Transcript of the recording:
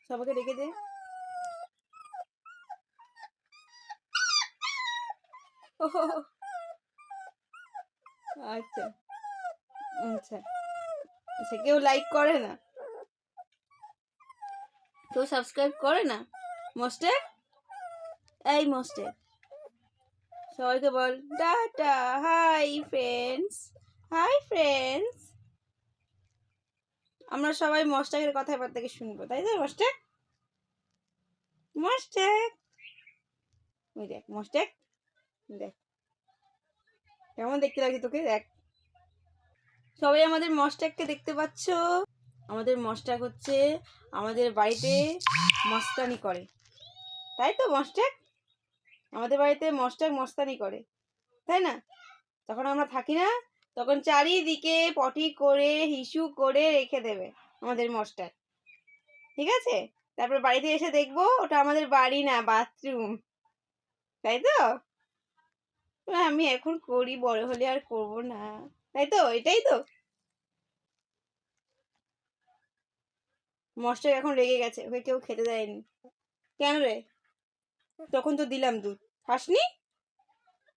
সবাইকে ডেকে দে। আচ্ছা আচ্ছা আচ্ছা, কেউ লাইক করে না, কেউ সাবস্ক্রাইব করে না? মোস্টেক, এই মোস্টেক, সবাইকে বল tata, hi friends, hi friends. আমরা সবাই মোস্টেকের কথা এবার থেকে শুনবো, তাই তো? মোস্টেক, মোস্টেক, ওই দেখ মোস্টেক, দেখ কেমন দেখতে লাগছে তোকে, দেখ। সবাই আমাদের মস্টাককে দেখতে পাচ্ছ? আমাদের মস্টাক হচ্ছে আমাদের বাড়িতে মস্তানি করে, তাই তো মস্টাক? আমাদের বাড়িতে মস্টাক মস্তানি করে, তাই না? তখন আমরা থাকি না, তখন চারিদিকে পটি করে হিসু করে রেখে দেবে আমাদের মস্টাক, ঠিক আছে? তারপর বাড়িতে এসে দেখবো ওটা আমাদের বাড়ি না, বাথরুম, তাই তো? আমি এখন করি, বড় হলে আর করব না, তাই তো? এটাই তো। মস্টার এখন রেগে গেছে, ওকে কেউ খেতে দেয়নি। কেন রে? তখন তো দিলাম দুধ, খাসনি?